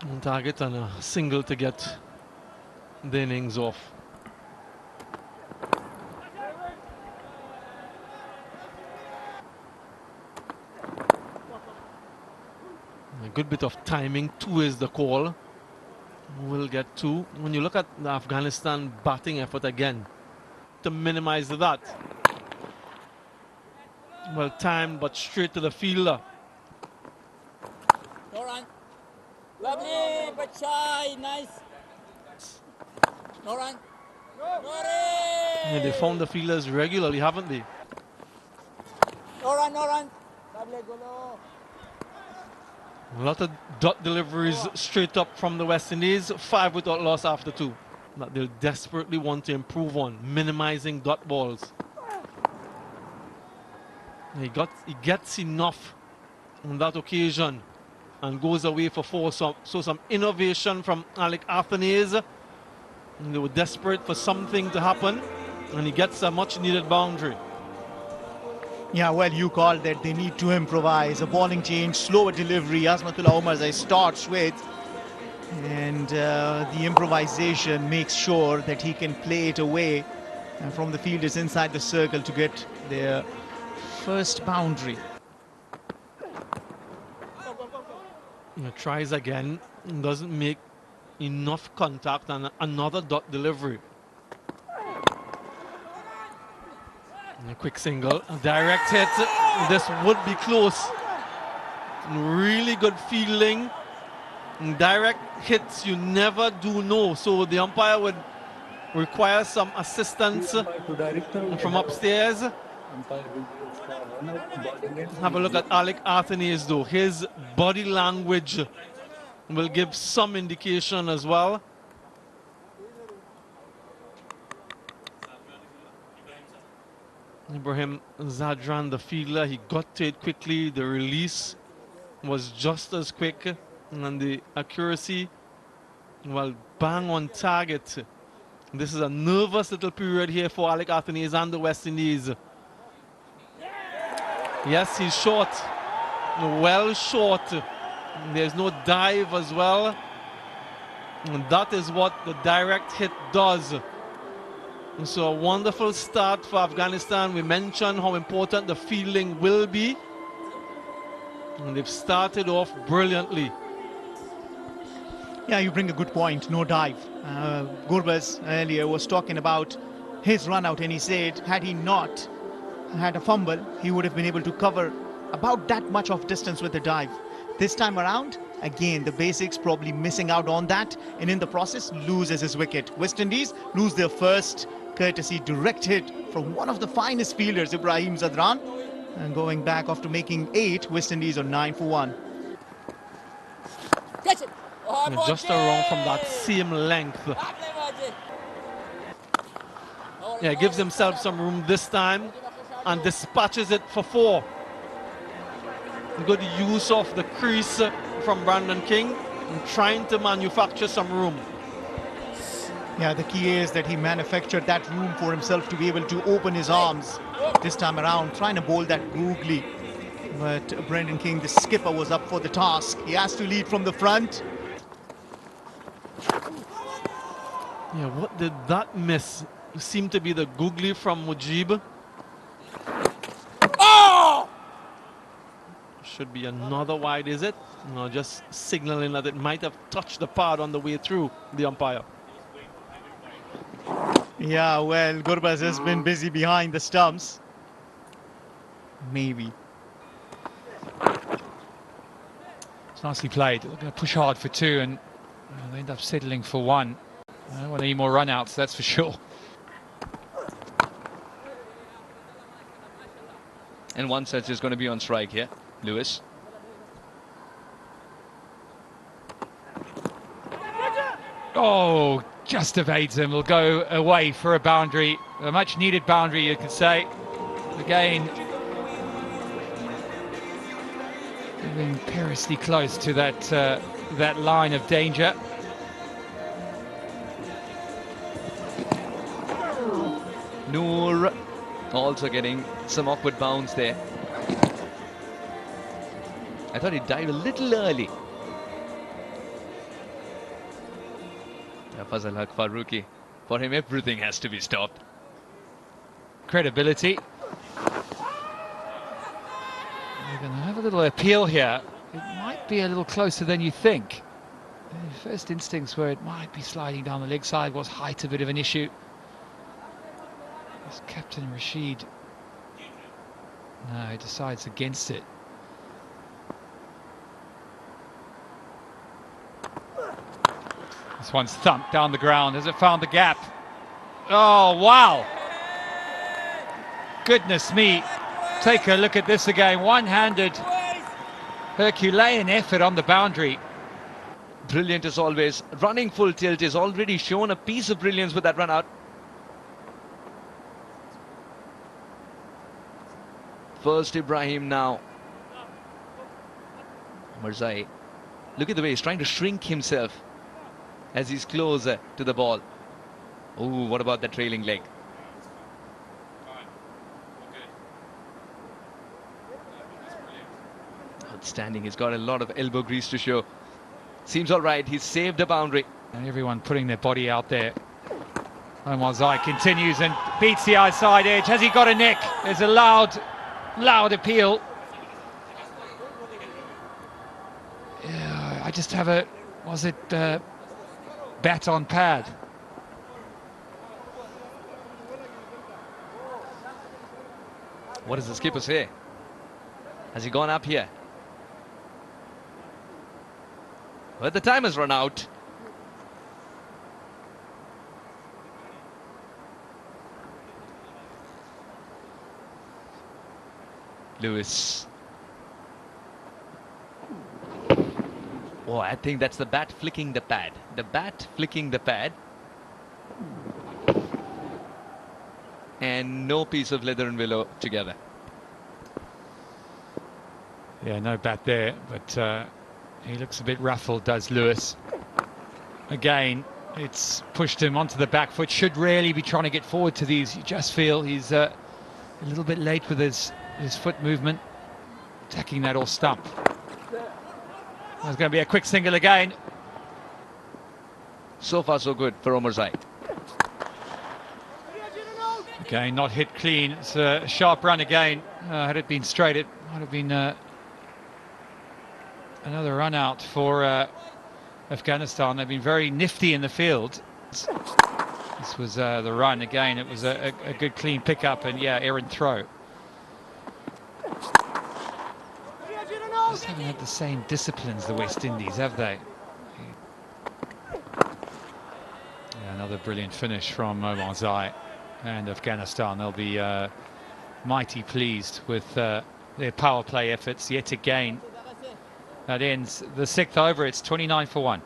On target and a single to get the innings off. A good bit of timing. 2 is the call. We'll get 2. When you look at the Afghanistan batting effort again, to minimize that. Well timed, but straight to the fielder. No run. Lovely, but shy. Nice. No run. No run. Yeah, they found the fielders regularly, haven't they? No run, no run. Lovely, go low. A lot of dot deliveries straight up from the West Indies. 5 without loss after 2. That they'll desperately want to improve on, minimizing dot balls. He gets enough on that occasion and goes away for 4. So some innovation from Arslan Ash. They were desperate for something to happen, and he gets a much needed boundary. Yeah, well, you called that. They need to improvise. A bowling change, slower delivery. Azmatullah Omarzai starts with. And the improvisation makes sure that he can play it away from the fielders inside the circle to get their first boundary. Tries again, doesn't make enough contact, and another dot delivery. A quick single, a direct hit. This would be close. Really good fielding. Direct hits, you never do know. So the umpire would require some assistance from upstairs. Have a look at Arslan Ash though. His body language will give some indication as well. Ibrahim Zadran, the fielder, he got to it quickly. The release was just as quick, and the accuracy, well, bang on target. This is a nervous little period here for Arslan Ash and the West Indies. Yes, he's short, well short. There's no dive as well, and that is what the direct hit does. So a wonderful start for Afghanistan. We mentioned how important the fielding will be, and they've started off brilliantly. Yeah, you bring a good point. No dive. Gurbaz earlier was talking about his run out, and he said had he not had a fumble, he would have been able to cover about that much of distance with the dive. This time around, again, the basics probably missing out on that, and in the process loses his wicket. West Indies lose their first courtesy direct hit from one of the finest fielders, Ibrahim Zadran, and going back after making 8, West Indies are 9 for 1. Just around from that same length. Yeah, gives himself some room this time and dispatches it for 4. Good use of the crease from Brandon King and trying to manufacture some room. Yeah, the key is that he manufactured that room for himself to be able to open his arms this time around, trying to bowl that googly. But Brandon King, the skipper, was up for the task. He has to lead from the front. Yeah, what did that miss? It seemed to be the googly from Mujib. Oh! Should be another wide, is it? No, just signaling that it might have touched the pad on the way through the umpire. Yeah, well, Gurbaz has been busy behind the stumps. Maybe. It's nicely played. They're going to push hard for 2 and they end up settling for 1. I don't want any more run-outs, that's for sure. And one such is going to be on strike here, Lewis. Oh, just evades him. Will go away for a boundary, a much needed boundary, you could say. Again, moving perilously close to that line of danger. Noor also getting some awkward bounce there. I thought he dived a little early. Fazal Haq Farooqi. For him, everything has to be stopped. Credibility. We're going to have a little appeal here. It might be a little closer than you think. The first instincts where it might be sliding down the leg side. Was height a bit of an issue? It's Captain Rashid. No, he decides against it. This one's thumped down the ground. Has it found the gap? Oh, wow. Goodness me. Take a look at this again. One-handed Herculean effort on the boundary. Brilliant as always. Running full tilt is already shown a piece of brilliance with that run out. First Ibrahim now. Mirzai. Look at the way he's trying to shrink himself as he's closer to the ball. Oh, what about that trailing leg? Outstanding. He's got a lot of elbow grease to show. Seems all right. He's saved a boundary. And everyone putting their body out there. Omar Zai continues and beats the outside edge. Has he got a neck? There's a loud appeal. Yeah, I just have a... Was it bat on pad? What does the skipper say? Has he gone up here? Well, the time has run out. Lewis. Oh, I think that's the bat flicking the pad. The bat flicking the pad. And no piece of leather and willow together. Yeah, no bat there, but he looks a bit ruffled, does Lewis. Again, it's pushed him onto the back foot. Should really be trying to get forward to these. You just feel he's a little bit late with his foot movement. Attacking that off stump. There's going to be a quick single again. So far so good for Omar Zai. Again, not hit clean. It's a sharp run again. Had it been straight, it might have been another run out for Afghanistan. They've been very nifty in the field. This was the run again. It was a good clean pickup and yeah, errant throw. Just haven't had the same disciplines, the West Indies, have they? Yeah, another brilliant finish from Omar Zai and Afghanistan. They'll be mighty pleased with their power play efforts yet again. That ends the 6th over. It's 29 for 1.